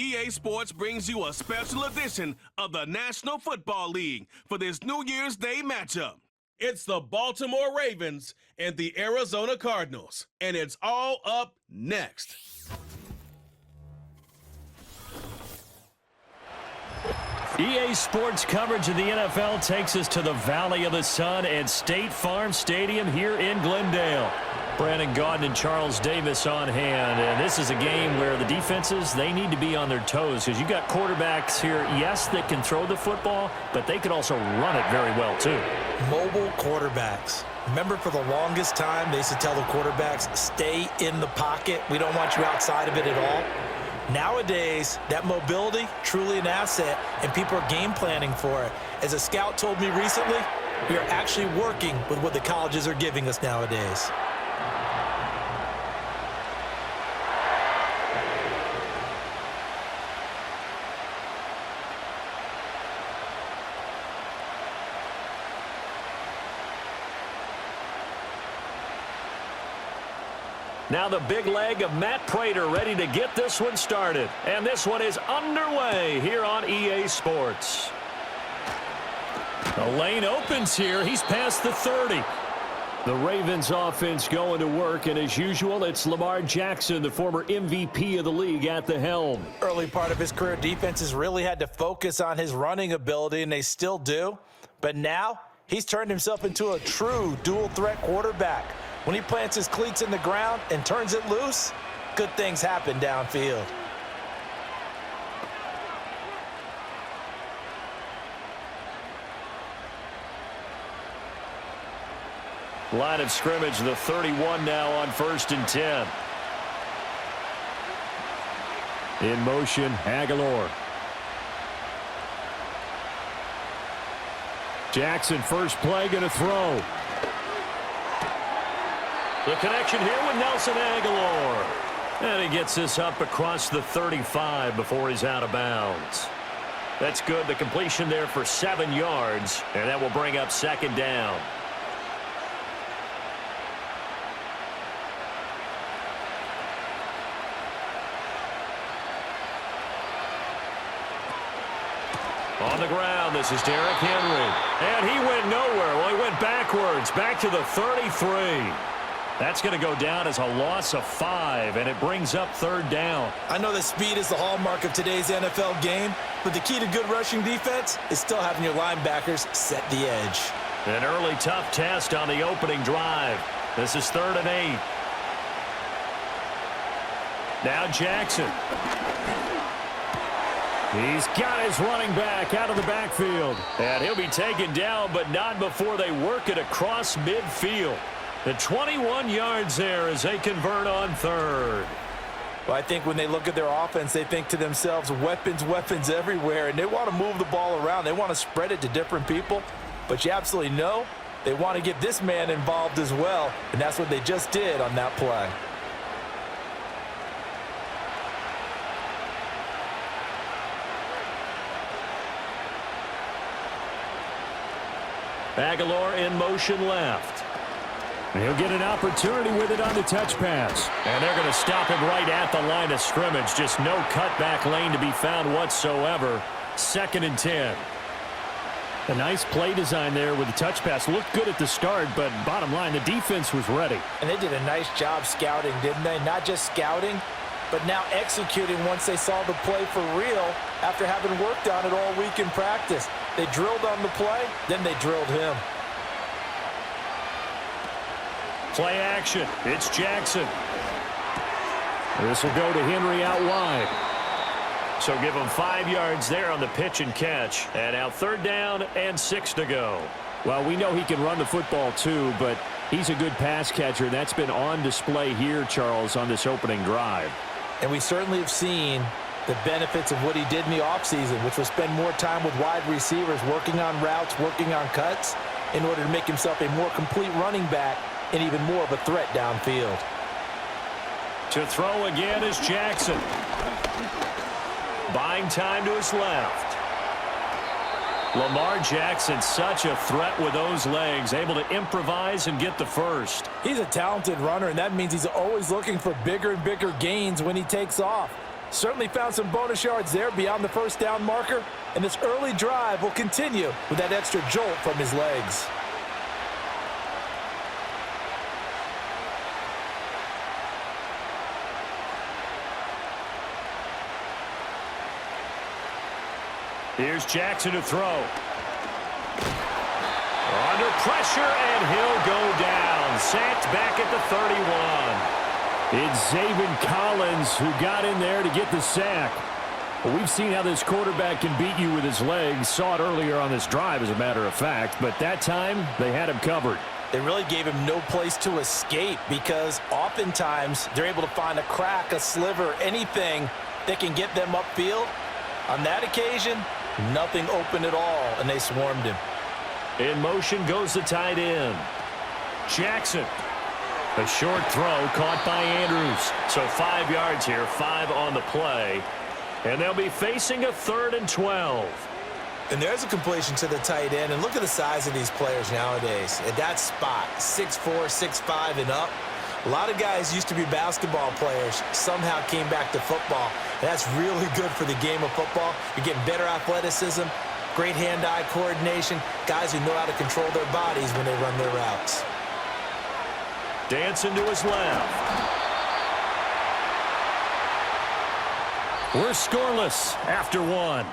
EA Sports brings you a special edition of the National Football League for this New Year's Day matchup. It's the Baltimore Ravens and the Arizona Cardinals, and it's all up next. EA Sports coverage of the NFL takes us to the Valley of the Sun at State Farm Stadium here in Glendale. Brandon Gaudin and Charles Davis on hand, and this is a game where the defenses, they need to be on their toes because you've got quarterbacks here, yes, that can throw the football, but they could also run it very well too. Mobile quarterbacks. Remember, for the longest time, they used to tell the quarterbacks, stay in the pocket. We don't want you outside of it at all. Nowadays, that mobility, truly an asset, and people are game planning for it. As a scout told me recently, we are actually working with what the colleges are giving us nowadays. Now the big leg of Matt Prater ready to get this one started. And this one is underway here on EA Sports. The lane opens here. He's past the 30. The Ravens offense going to work, and as usual, it's Lamar Jackson, the former MVP of the league, at the helm. Early part of his career, defenses really had to focus on his running ability, and they still do. But now, he's turned himself into a true dual-threat quarterback. When he plants his cleats in the ground and turns it loose, good things happen downfield. Line of scrimmage, the 31 now on 1st and 10. In motion, Aguilar. Jackson, first play, going to throw. The connection here with Nelson Aguilar. And he gets this up across the 35 before he's out of bounds. That's good. The completion there for 7 yards, and that will bring up 2nd down. On the ground, this is Derrick Henry. And he went nowhere. Well, he went backwards, back to the 33. That's going to go down as a loss of 5, and it brings up 3rd down. I know that speed is the hallmark of today's NFL game, but the key to good rushing defense is still having your linebackers set the edge. An early tough test on the opening drive. This is 3rd and 8. Now Jackson. He's got his running back out of the backfield. And he'll be taken down, but not before they work it across midfield. The 21 yards there as they convert on 3rd. Well, I think when they look at their offense, they think to themselves, weapons, weapons everywhere, and they want to move the ball around. They want to spread it to different people, but you absolutely know they want to get this man involved as well, and that's what they just did on that play. Aguilar in motion left. He'll get an opportunity with it on the touch pass. And they're going to stop him right at the line of scrimmage. Just no cutback lane to be found whatsoever. 2nd and 10. A nice play design there with the touch pass. Looked good at the start, but bottom line, the defense was ready. And they did a nice job scouting, didn't they? Not just scouting, but now executing once they saw the play for real after having worked on it all week in practice. They drilled on the play, then they drilled him. Play action. It's Jackson. This will go to Henry out wide. So give him 5 yards there on the pitch and catch. And now 3rd down and 6 to go. Well, we know he can run the football too, but he's a good pass catcher. That's been on display here, Charles, on this opening drive. And we certainly have seen the benefits of what he did in the offseason, which was spend more time with wide receivers, working on routes, working on cuts, in order to make himself a more complete running back and even more of a threat downfield. To throw again is Jackson. Buying time to his left. Lamar Jackson, such a threat with those legs, able to improvise and get the first. He's a talented runner, and that means he's always looking for bigger and bigger gains when he takes off. Certainly found some bonus yards there beyond the first down marker, and this early drive will continue with that extra jolt from his legs. Here's Jackson to throw. Under pressure, and he'll go down. Sacked back at the 31. It's Zaven Collins who got in there to get the sack. Well, we've seen how this quarterback can beat you with his legs. Saw it earlier on this drive, as a matter of fact. But that time, they had him covered. They really gave him no place to escape because oftentimes they're able to find a crack, a sliver, anything that can get them upfield. On that occasion, nothing open at all, and they swarmed him. In motion goes the tight end. Jackson. A short throw caught by Andrews. So 5 yards here, 5 on the play. And they'll be facing a 3rd and 12. And there's a completion to the tight end. And look at the size of these players nowadays. At that spot, 6'4", 6'5", and up. A lot of guys used to be basketball players, somehow came back to football. And that's really good for the game of football. You're getting better athleticism, great hand-eye coordination, guys who know how to control their bodies when they run their routes. Dancing to his left. We're scoreless after 1.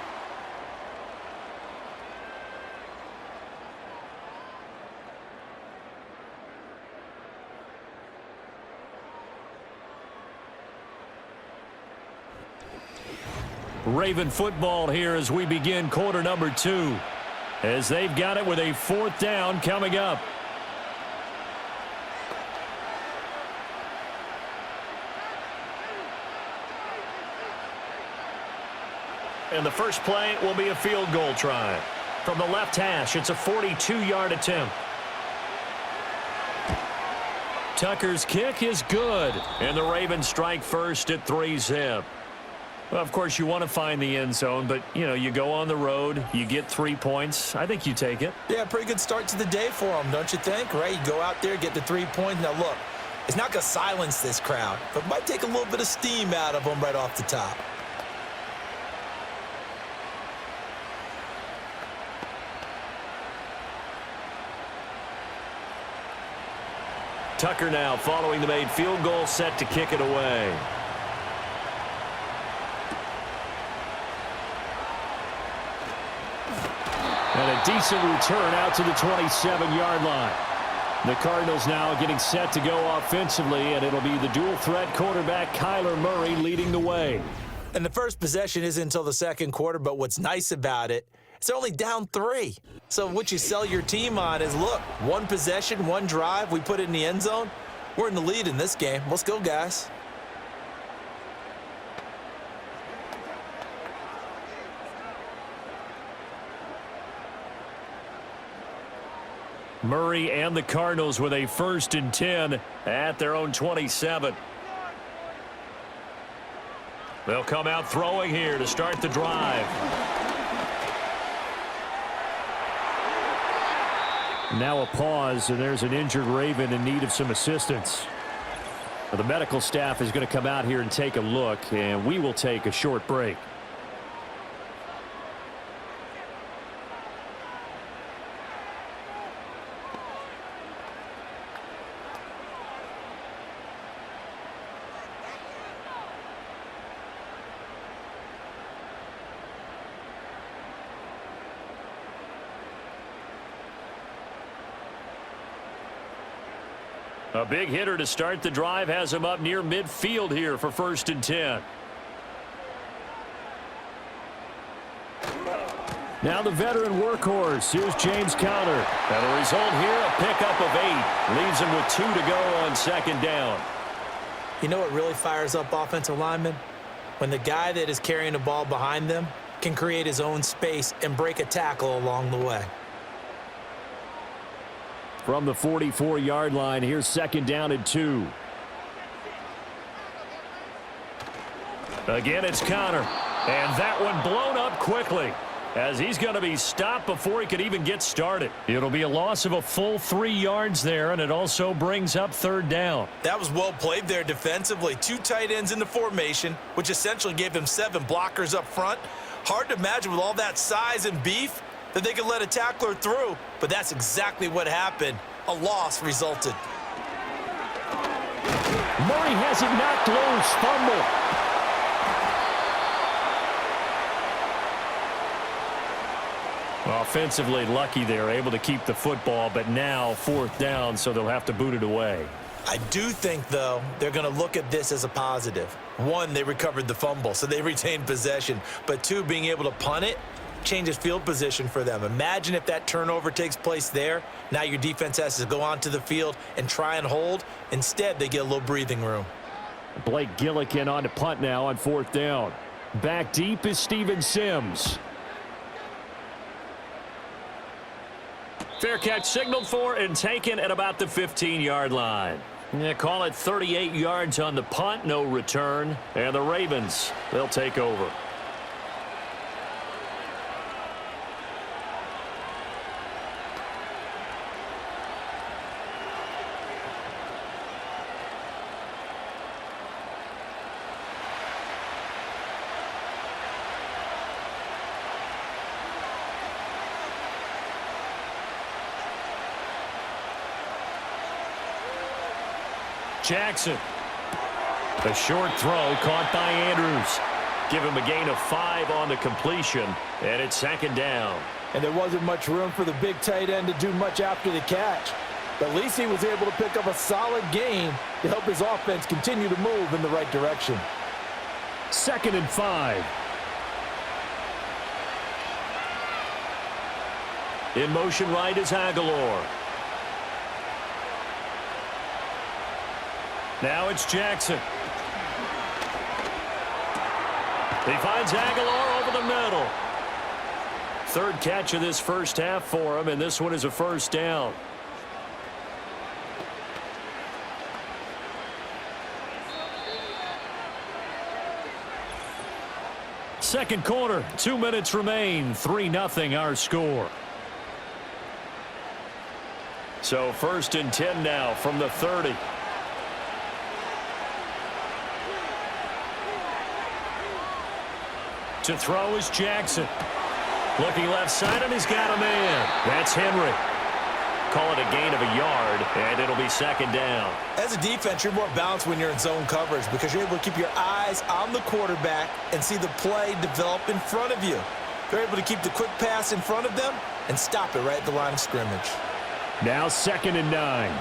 Raven football here as we begin quarter number 2. As they've got it with a 4th down coming up. And the first play will be a field goal try. From the left hash, it's a 42-yard attempt. Tucker's kick is good. And the Ravens strike first at 3-zip. Well, of course, you want to find the end zone, but, you know, you go on the road, you get 3 points. I think you take it. Yeah, pretty good start to the day for them, don't you think? Right? You go out there, get the 3 points. Now, look, it's not going to silence this crowd, but it might take a little bit of steam out of them right off the top. Tucker now following the made field goal, set to kick it away. And a decent return out to the 27-yard line. The Cardinals now getting set to go offensively, and it'll be the dual-threat quarterback Kyler Murray leading the way. And the first possession isn't until the second quarter, but what's nice about it, it's only down 3. So what you sell your team on is, look, 1 possession, 1 drive, we put it in the end zone. We're in the lead in this game. Let's go, guys. Murray and the Cardinals with a 1st and 10 at their own 27. They'll come out throwing here to start the drive. Now a pause, and there's an injured Raven in need of some assistance. The medical staff is going to come out here and take a look, and we will take a short break. A big hitter to start the drive has him up near midfield here for 1st and 10. Now the veteran workhorse. Here's James Conner. And the result here, a pickup of 8. Leaves him with 2 to go on 2nd down. You know what really fires up offensive linemen? When the guy that is carrying the ball behind them can create his own space and break a tackle along the way. From the 44-yard line, here's 2nd down and 2. Again, it's Conner. And that one blown up quickly. as he's going to be stopped before he could even get started. It'll be a loss of a full 3 yards there, and it also brings up third down. That was well played there defensively. 2 tight ends in the formation, which essentially gave him 7 blockers up front. Hard to imagine with all that size and beef that they could let a tackler through, but that's exactly what happened. A loss resulted. Murray has it knocked loose. Fumble. Offensively lucky they're able to keep the football, but now 4th down, so they'll have to boot it away. I do think, though, they're going to look at this as a positive. 1, they recovered the fumble, so they retained possession. But 2, being able to punt it changes field position for them. Imagine if that turnover takes place there. Now your defense has to go onto the field and try and hold. Instead, they get a little breathing room. Blake Gillikin on to punt now on 4th down. Back deep is Steven Sims. Fair catch signaled for and taken at about the 15-yard line. Yeah, call it 38 yards on the punt, no return. And the Ravens, they'll take over. Jackson. A short throw caught by Andrews. Give him a gain of 5 on the completion, and it's 2nd down. And there wasn't much room for the big tight end to do much after the catch. But at least he was able to pick up a solid gain to help his offense continue to move in the right direction. 2nd and 5. In motion right is Aguilar. Now it's Jackson. He finds Aguilar over the middle. 3rd catch of this first half for him, and this one is a 1st down. Second quarter, 2 minutes remain. 3-0 our score. So 1st and 10 now from the 30. To throw is Jackson. Looking left side, and he's got a man. That's Henry. Call it a gain of a yard, and it'll be 2nd down. As a defense, you're more balanced when you're in zone coverage because you're able to keep your eyes on the quarterback and see the play develop in front of you. They're able to keep the quick pass in front of them and stop it right at the line of scrimmage. Now 2nd and 9.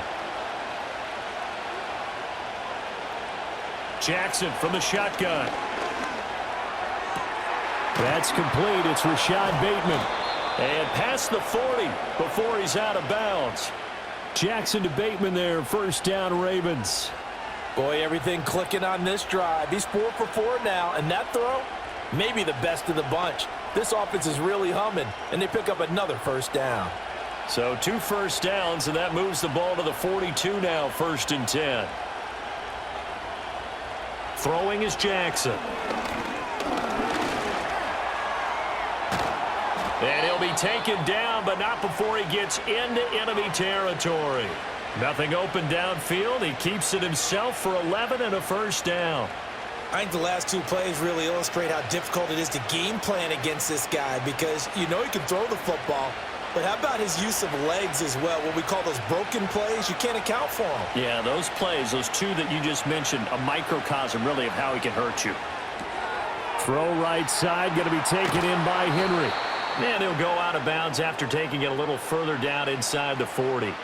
Jackson from the shotgun. That's complete. It's Rashad Bateman. And past the 40 before he's out of bounds. Jackson to Bateman there. 1st down, Ravens. Boy, everything clicking on this drive. He's 4 for 4 now, and that throw, maybe the best of the bunch. This offense is really humming, and they pick up another 1st down. So 2 first downs, and that moves the ball to the 42 now, 1st and 10. Throwing is Jackson. And he'll be taken down, but not before he gets into enemy territory. Nothing open downfield. He keeps it himself for 11 and a 1st down. I think the last 2 plays really illustrate how difficult it is to game plan against this guy because you know he can throw the football, but how about his use of legs as well? What we call those broken plays, you can't account for them. Yeah, those plays, those 2 that you just mentioned, a microcosm really of how he can hurt you. Throw right side, going to be taken in by Henry. And he'll go out of bounds after taking it a little further down inside the 40.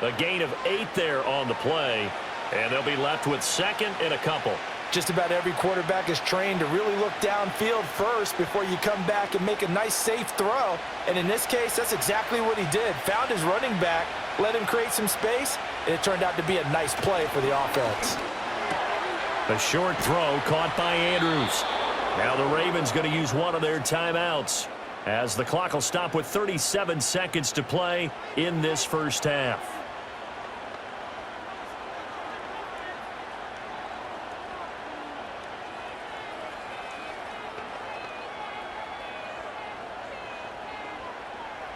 A gain of 8 there on the play, and they'll be left with 2nd and a couple. Just about every quarterback is trained to really look downfield first before you come back and make a nice, safe throw. And in this case, that's exactly what he did. Found his running back, let him create some space, and it turned out to be a nice play for the offense. A short throw caught by Andrews. Now the Ravens going to use one of their timeouts, as the clock will stop with 37 seconds to play in this first half.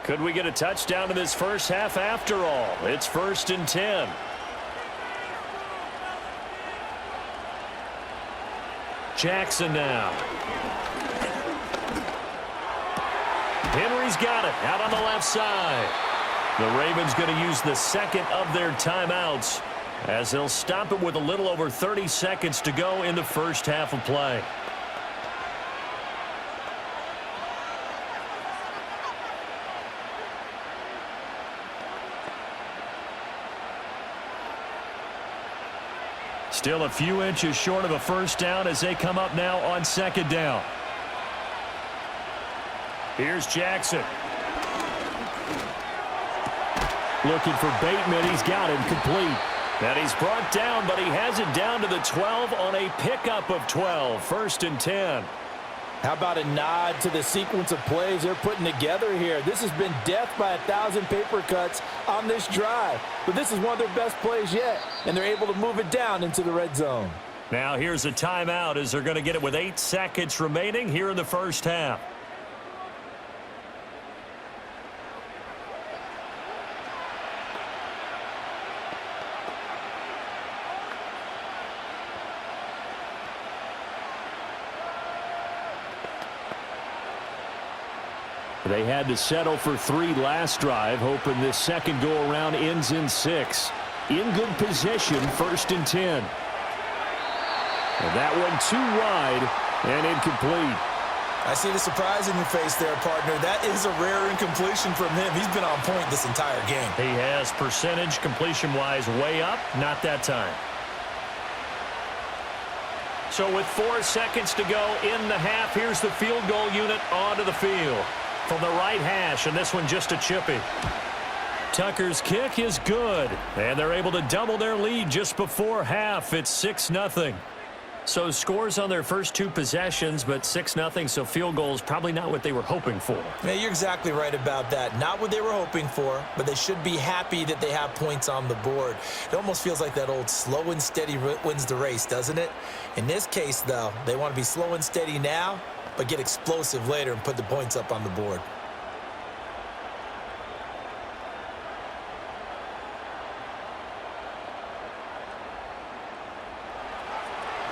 Could we get a touchdown in this first half after all? It's 1st and 10. Jackson now. Henry's got it out on the left side. The Ravens going to use the second of their timeouts as they'll stop it with a little over 30 seconds to go in the first half of play. Still a few inches short of a first down as they come up now on 2nd down. Here's Jackson. Looking for Bateman. He's got him complete. And he's brought down, but he has it down to the 12 on a pickup of 12. 1st and 10. How about a nod to the sequence of plays they're putting together here? This has been death by 1,000 paper cuts on this drive. But this is one of their best plays yet, and they're able to move it down into the red zone. Now here's a timeout as they're going to get it with 8 seconds remaining here in the first half. They had to settle for 3 last drive, hoping this second go-around ends in 6. In good position, 1st and 10. And that one too wide and incomplete. I see the surprise in your face there, partner. That is a rare incompletion from him. He's been on point this entire game. He has percentage completion-wise way up, not that time. So with 4 seconds to go in the half, here's the field goal unit onto the field. From the right hash, and this one just a chippy. Tucker's kick is good, and they're able to double their lead just before half. It's 6-0. So scores on their first 2 possessions, but 6-0, so field goals probably not what they were hoping for. Yeah, you're exactly right about that. Not what they were hoping for, but they should be happy that they have points on the board. It almost feels like that old slow and steady wins the race, doesn't it? In this case, though, they want to be slow and steady now, but get explosive later and put the points up on the board.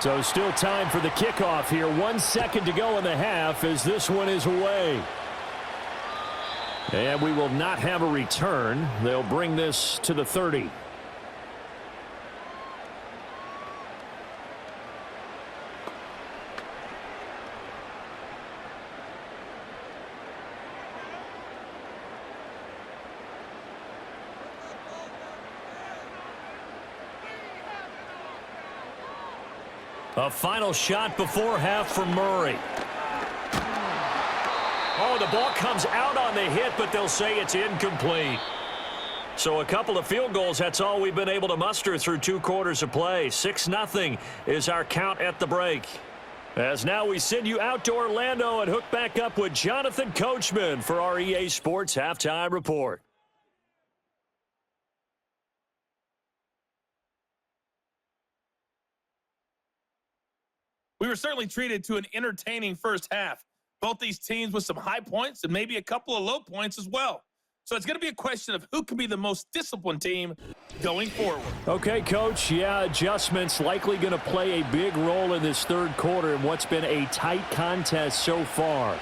So still time for the kickoff here. 1 second to go in the half as this one is away. And we will not have a return. They'll bring this to the 30. A final shot before half for Murray. Oh, the ball comes out on the hit, but they'll say it's incomplete. So a couple of field goals, that's all we've been able to muster through 2 quarters of play. 6-0 is our count at the break. As now we send you out to Orlando and hook back up with Jonathan Coachman for our EA Sports Halftime Report. We were certainly treated to an entertaining first half. Both these teams with some high points and maybe a couple of low points as well. So it's going to be a question of who can be the most disciplined team going forward. Okay, Coach. Yeah, adjustments likely going to play a big role in this 3rd quarter in what's been a tight contest so far.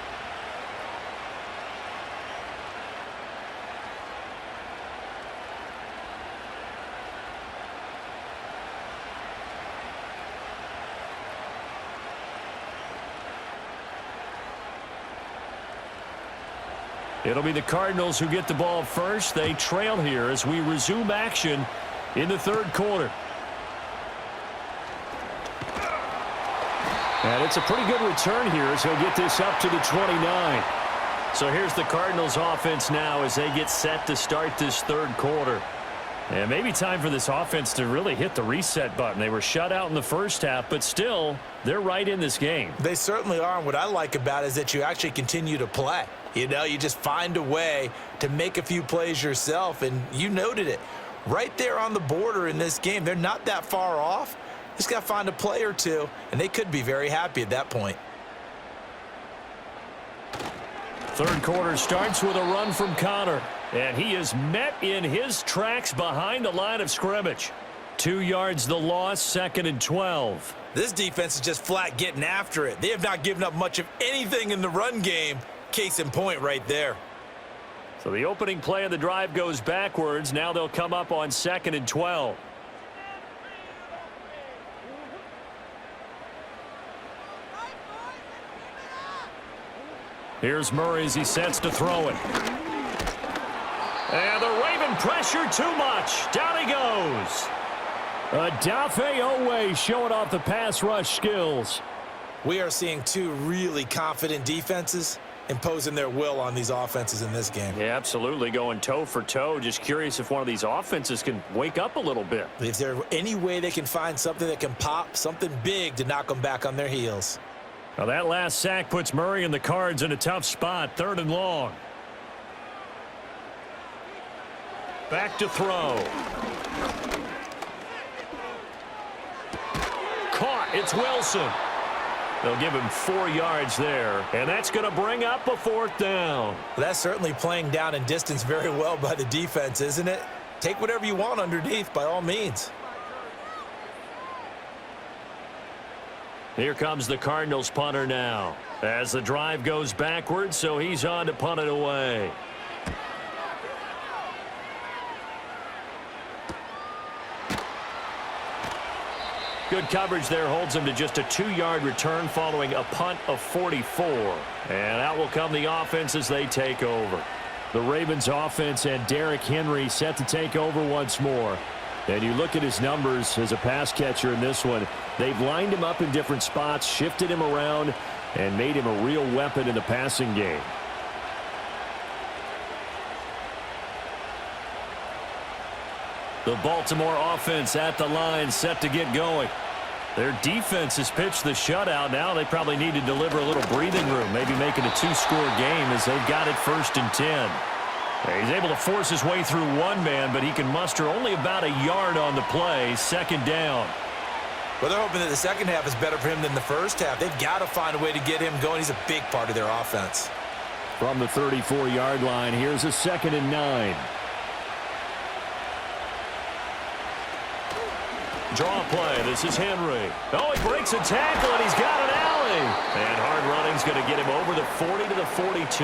It'll be the Cardinals who get the ball first. They trail here as we resume action in the 3rd quarter. And it's a pretty good return here as he'll get this up to the 29. So here's the Cardinals offense now as they get set to start this 3rd quarter. And maybe time for this offense to really hit the reset button. They were shut out in the first half, but still, they're right in this game. They certainly are, and what I like about it is that you actually continue to play. You know, you just find a way to make a few plays yourself, and you noted it. Right there on the border in this game, they're not that far off. Just got to find a play or two, and they could be very happy at that point. Third quarter starts with a run from Connor, and he is met in his tracks behind the line of scrimmage. 2 yards the loss, 2nd and 12. This defense is just flat getting after it. They have not given up much of anything in the run game. Case in point right there. So the opening play of the drive goes backwards. Now they'll come up on 2nd and 12. Here's Murray as he sets to throw it. And the Raven pressure too much. Down he goes. Adafe Owe showing off the pass rush skills. We are seeing two really confident defenses imposing their will on these offenses in this game. Yeah, absolutely, going toe for toe. Just curious if one of these offenses can wake up a little bit. If there's any way they can find something that can pop, something big to knock them back on their heels. Now that last sack puts Murray and the Cards in a tough spot, 3rd and long. Back to throw. Caught, it's Wilson. They'll give him 4 yards there, and that's going to bring up a 4th down. That's certainly playing down in distance very well by the defense, isn't it? Take whatever you want underneath by all means. Here comes the Cardinals punter now. As the drive goes backwards, so he's on to punt it away. Good coverage there holds him to just a 2-yard return following a punt of 44. And out will come the offense as they take over. The Ravens offense and Derrick Henry set to take over once more. And you look at his numbers as a pass catcher in this one. They've lined him up in different spots, shifted him around, and made him a real weapon in the passing game. The Baltimore offense at the line, set to get going. Their defense has pitched the shutout. Now they probably need to deliver a little breathing room, maybe make it a 2-score game as they've got it 1st and 10. He's able to force his way through one man, but he can muster only about a yard on the play. 2nd down. Well, they're hoping that the second half is better for him than the first half. They've got to find a way to get him going. He's a big part of their offense. From the 34-yard line, here's a 2nd and 9. Draw play. This is Henry. Oh, he breaks a tackle, and he's got an alley. And hard running's going to get him over the 40 to the 42.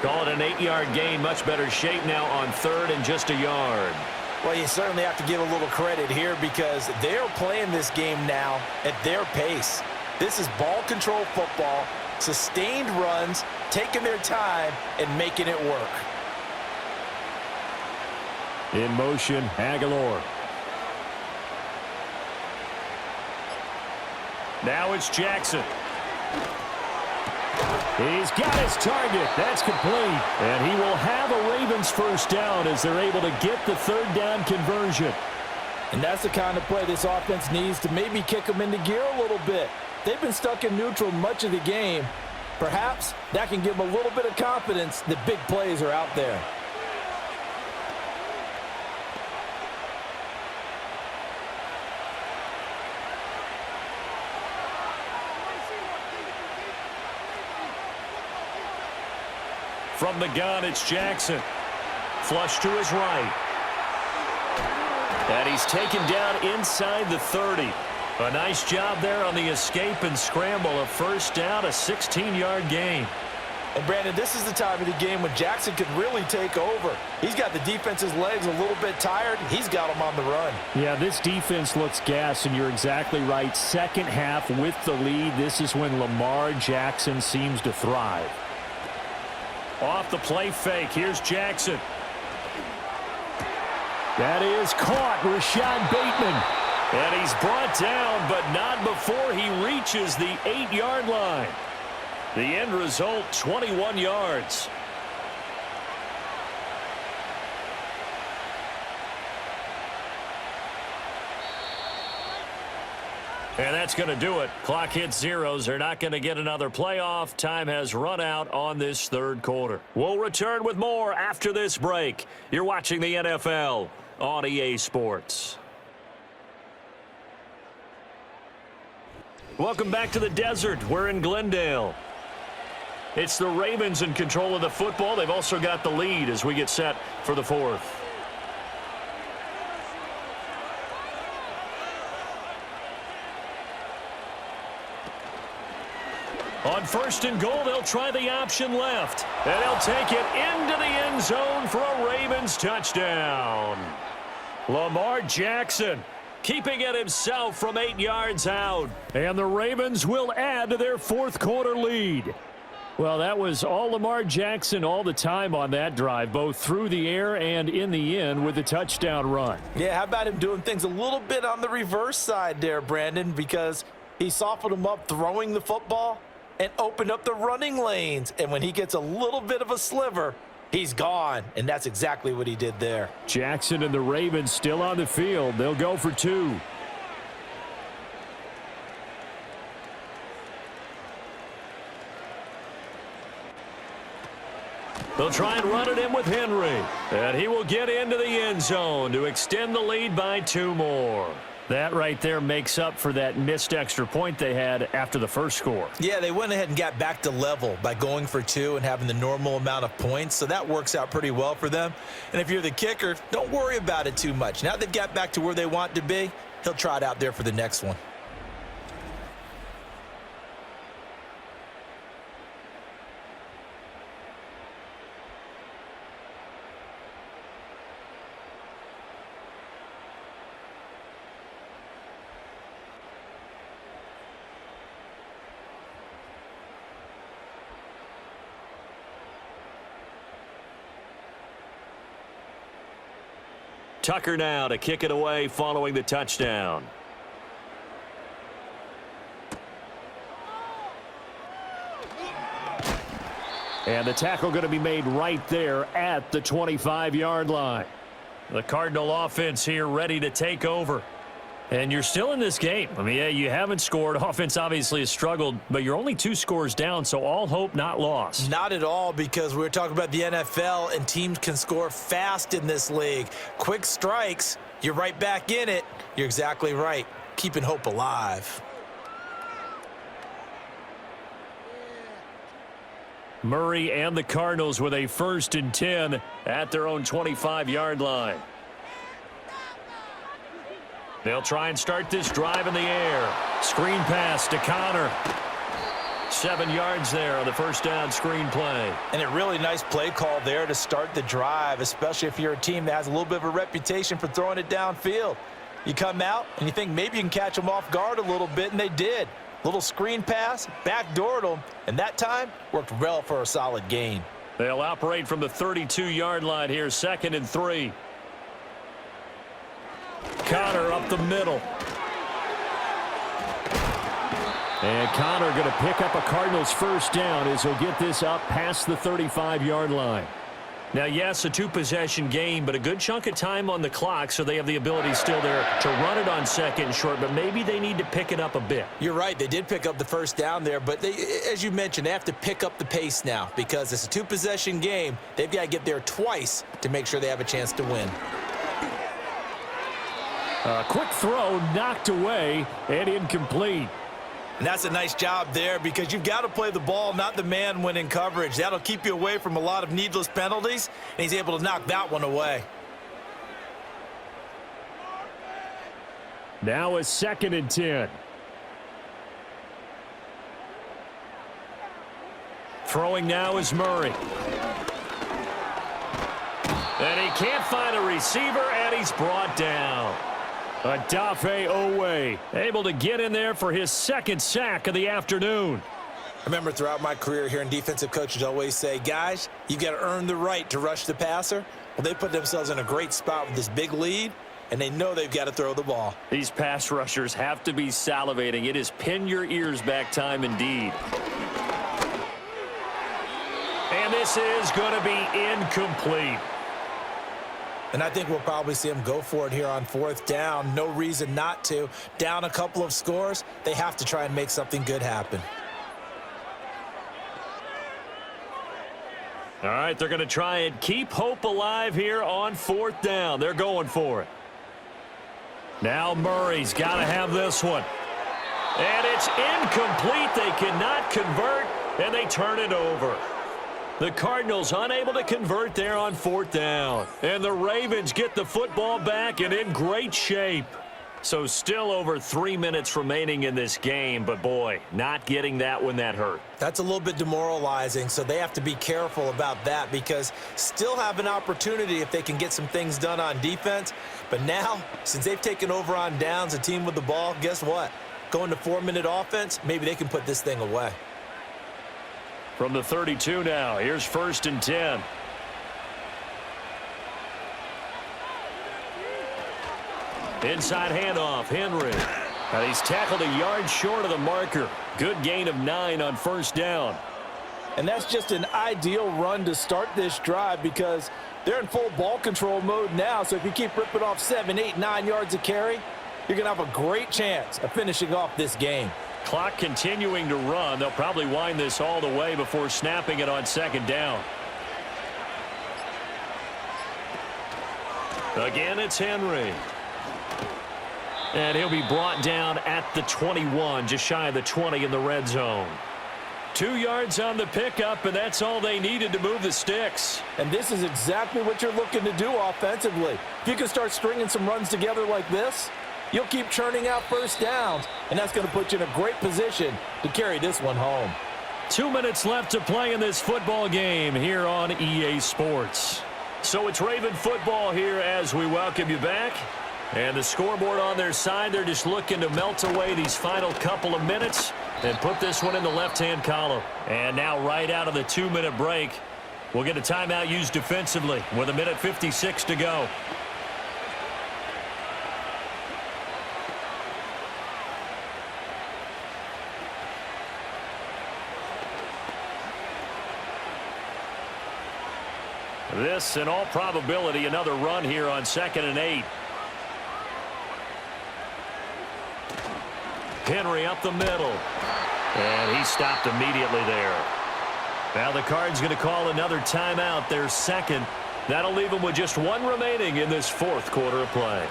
Call it an 8-yard gain. Much better shape now on 3rd and just a yard. Well, you certainly have to give a little credit here because they're playing this game now at their pace. This is ball control football, sustained runs, taking their time, and making it work. In motion, Aguilar. Now it's Jackson. He's got his target. That's complete. And he will have a Ravens 1st down as they're able to get the 3rd down conversion. And that's the kind of play this offense needs to maybe kick them into gear a little bit. They've been stuck in neutral much of the game. Perhaps that can give them a little bit of confidence that big plays are out there. From the gun, it's Jackson. Flush to his right. And he's taken down inside the 30. A nice job there on the escape and scramble. A 1st down, a 16-yard gain. And, Brandon, this is the time of the game when Jackson could really take over. He's got the defense's legs a little bit tired. He's got them on the run. Yeah, this defense looks gassed, and you're exactly right. 2nd half with the lead. This is when Lamar Jackson seems to thrive. Off the play fake, here's Jackson. That is caught, Rashad Bateman. And he's brought down, but not before he reaches the 8-yard line. The end result, 21 yards. And that's going to do it. Clock hits zeros. They're not going to get another playoff. Time has run out on this 3rd quarter. We'll return with more after this break. You're watching the NFL on EA Sports. Welcome back to the desert. We're in Glendale. It's the Ravens in control of the football. They've also got the lead as we get set for the fourth. On 1st and goal, they'll try the option left. And they'll take it into the end zone for a Ravens touchdown. Lamar Jackson keeping it himself from 8 yards out. And the Ravens will add to their fourth quarter lead. Well, that was all Lamar Jackson all the time on that drive, both through the air and in the end with the touchdown run. Yeah, how about him doing things a little bit on the reverse side there, Brandon, because he softened him up throwing the football and opened up the running lanes. And when he gets a little bit of a sliver, he's gone. And that's exactly what he did there. Jackson and the Ravens still on the field. They'll go for 2. They'll try and run it in with Henry. And he will get into the end zone to extend the lead by 2 more. That right there makes up for that missed extra point they had after the first score. Yeah, they went ahead and got back to level by going for 2 and having the normal amount of points, so that works out pretty well for them. And if you're the kicker, don't worry about it too much. Now they've got back to where they want to be, he'll try it out there for the next one. Tucker now to kick it away following the touchdown. And the tackle going to be made right there at the 25-yard line. The Cardinal offense here ready to take over. And you're still in this game. I mean, yeah, you haven't scored. Offense obviously has struggled, but you're only 2 scores down, so all hope not lost. Not at all, because we're talking about the NFL, and teams can score fast in this league. Quick strikes, you're right back in it. You're exactly right. Keeping hope alive. Murray and the Cardinals with a 1st and 10 at their own 25-yard line. They'll try and start this drive in the air. Screen pass to Connor. 7 yards there on the first down screen play. And a really nice play call there to start the drive, especially if you're a team that has a little bit of a reputation for throwing it downfield. You come out and you think maybe you can catch them off guard a little bit, and they did. Little screen pass, backdoored them, and that time worked well for a solid gain. They'll operate from the 32-yard line here, 2nd and 3. Connor up the middle. And Connor going to pick up a Cardinals first down as he'll get this up past the 35-yard line. Now, yes, a 2-possession game, but a good chunk of time on the clock, so they have the ability still there to run it on 2nd and short, but maybe they need to pick it up a bit. You're right. They did pick up the first down there, but they, as you mentioned, they have to pick up the pace now because it's a 2-possession game. They've got to get there twice to make sure they have a chance to win. A quick throw knocked away and incomplete. And that's a nice job there because you've got to play the ball, not the man when in coverage. That'll keep you away from a lot of needless penalties, and he's able to knock that one away. Now a 2nd and 10. Throwing now is Murray. And he can't find a receiver, and he's brought down. Adafe Owe able to get in there for his 2nd sack of the afternoon. I remember throughout my career hearing defensive coaches always say, guys, you got to earn the right to rush the passer. Well, they put themselves in a great spot with this big lead, and they know they've got to throw the ball. These pass rushers have to be salivating. It is pin your ears back time indeed. And this is going to be incomplete. And I think we'll probably see them go for it here on 4th down. No reason not to. Down a couple of scores, they have to try and make something good happen. All right, they're going to try and keep hope alive here on 4th down. They're going for it. Now Murray's got to have this one. And it's incomplete. They cannot convert. and they turn it over. The Cardinals unable to convert there on 4th down. And the Ravens get the football back and in great shape. So still over 3 minutes remaining in this game, but boy, not getting that when that hurt. That's a little bit demoralizing, so they have to be careful about that because still have an opportunity if they can get some things done on defense. But now, since they've taken over on downs, a team with the ball, guess what? Going to 4-minute offense, maybe they can put this thing away. From the 32 now, here's 1st and 10. Inside handoff, Henry. And he's tackled a yard short of the marker. Good gain of 9 on 1st down. And that's just an ideal run to start this drive because they're in full ball control mode now. So if you keep ripping off 7, 8, 9 yards of carry, you're going to have a great chance of finishing off this game. Clock continuing to run. They'll probably wind this all the way before snapping it on 2nd down. Again, it's Henry. And he'll be brought down at the 21, just shy of the 20 in the red zone. 2 yards on the pickup, and that's all they needed to move the sticks. And this is exactly what you're looking to do offensively. If you can start stringing some runs together like this, you'll keep churning out 1st downs, and that's going to put you in a great position to carry this one home. 2 minutes left to play in this football game here on EA Sports. So it's Raven football here as we welcome you back. And the scoreboard on their side, they're just looking to melt away these final couple of minutes and put this one in the left-hand column. And now right out of the 2-minute break, we'll get a timeout used defensively with 1:56 to go. This, in all probability, another run here on 2nd and 8. Henry up the middle. And he stopped immediately there. Now the Cards going to call another timeout, their 2nd. That'll leave them with just 1 remaining in this 4th quarter of play.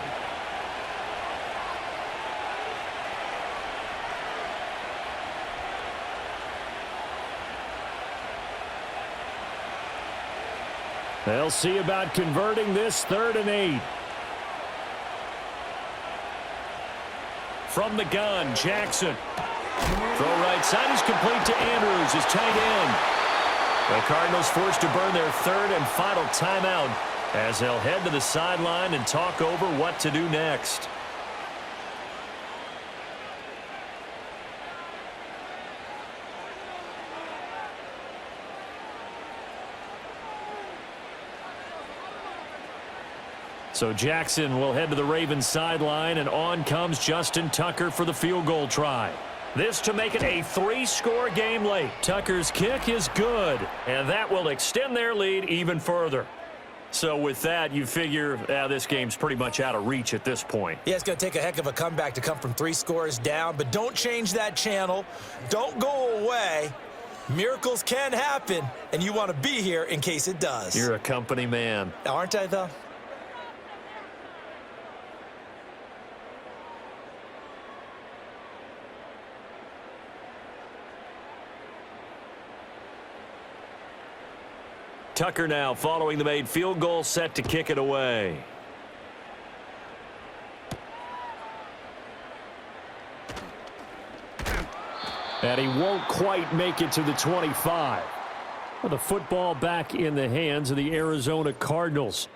They'll see about converting this 3rd and 8. From the gun, Jackson. Throw right side is complete to Andrews, his tight end. The Cardinals forced to burn their 3rd and final timeout as they'll head to the sideline and talk over what to do next. So Jackson will head to the Ravens sideline, and on comes Justin Tucker for the field goal try. This to make it a 3-score game late. Tucker's kick is good, and that will extend their lead even further. So with that, you figure this game's pretty much out of reach at this point. Yeah, it's going to take a heck of a comeback to come from 3 scores down, but don't change that channel. Don't go away. Miracles can happen, and you want to be here in case it does. You're a company man. Aren't I, though? Tucker now following the made field goal, set to kick it away. And he won't quite make it to the 25. Well, the football back in the hands of the Arizona Cardinals.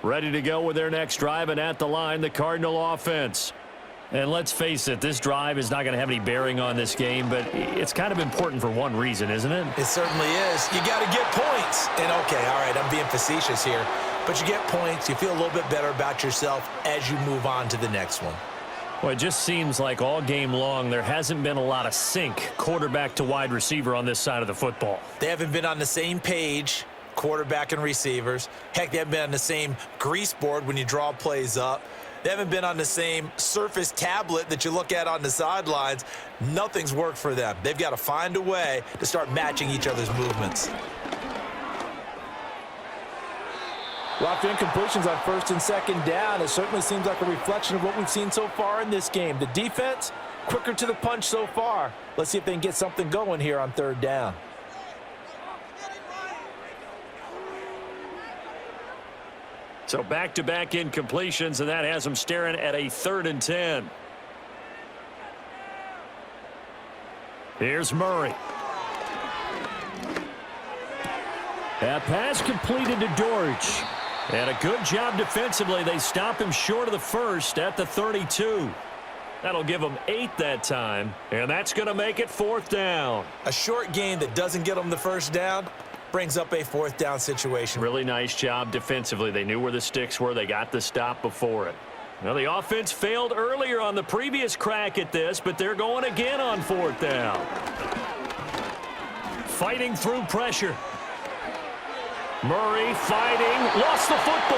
Ready to go with their next drive, and at the line, the Cardinal offense. And let's face it, this drive is not going to have any bearing on this game, but it's kind of important for one reason, isn't it? It certainly is. You got to get points. And, okay, all right, I'm being facetious here. But you get points. You feel a little bit better about yourself as you move on to the next one. Well, it just seems like all game long there hasn't been a lot of sync quarterback to wide receiver on this side of the football. They haven't been on the same page, quarterback and receivers. Heck, they haven't been on the same grease board when you draw plays up. They haven't been on the same Surface tablet that you look at on the sidelines. Nothing's worked for them. They've got to find a way to start matching each other's movements. Lots of incompletions on first and second down. It certainly seems like a reflection of what we've seen so far in this game. The defense, quicker to the punch so far. Let's see if they can get something going here on third down. So back-to-back incompletions, and that has them staring at a 3rd and 10. Here's Murray. That pass completed to Dortch. And a good job defensively. They stop him short of the first at the 32. That'll give them 8 that time, and that's going to make it 4th down. A short game that doesn't get them the first down brings up a 4th down situation. Really nice job defensively. They knew where the sticks were. They got the stop before it. Now, the offense failed earlier on the previous crack at this, but they're going again on 4th down. Fighting through pressure. Murray fighting, lost the football.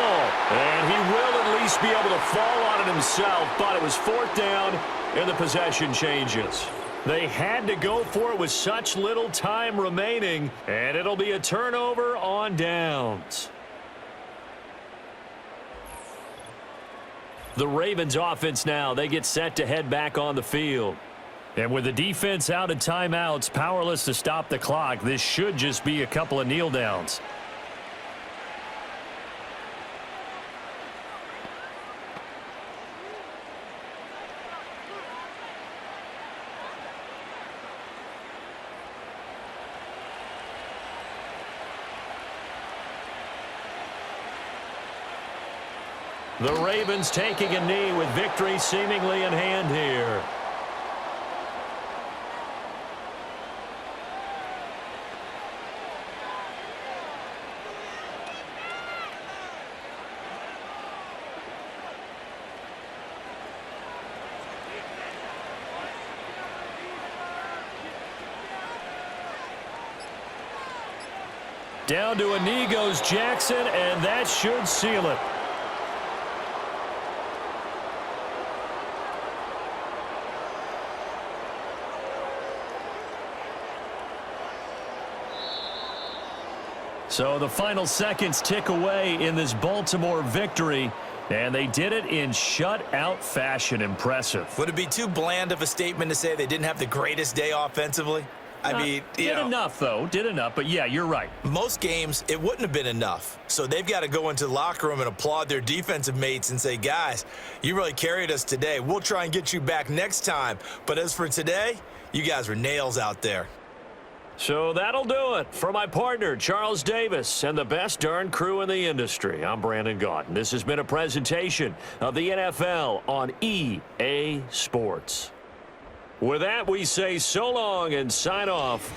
And he will at least be able to fall on it himself, but it was 4th down, and the possession changes. They had to go for it with such little time remaining, and it'll be a turnover on downs. The Ravens offense now, they get set to head back on the field. And with the defense out of timeouts, powerless to stop the clock, this should just be a couple of kneel downs. The Ravens taking a knee with victory seemingly in hand here. Down to a knee goes Jackson, and that should seal it. So the final seconds tick away in this Baltimore victory, and they did it in shutout fashion. Impressive. Would it be too bland of a statement to say they didn't have the greatest day offensively? I mean, did enough, though. Did enough, but yeah, you're right. Most games, it wouldn't have been enough. So they've got to go into the locker room and applaud their defensive mates and say, guys, you really carried us today. We'll try and get you back next time. But as for today, you guys were nails out there. So that'll do it. For my partner, Charles Davis, and the best darn crew in the industry, I'm Brandon Gaunt. This has been a presentation of the NFL on EA Sports. With that, we say so long and sign off.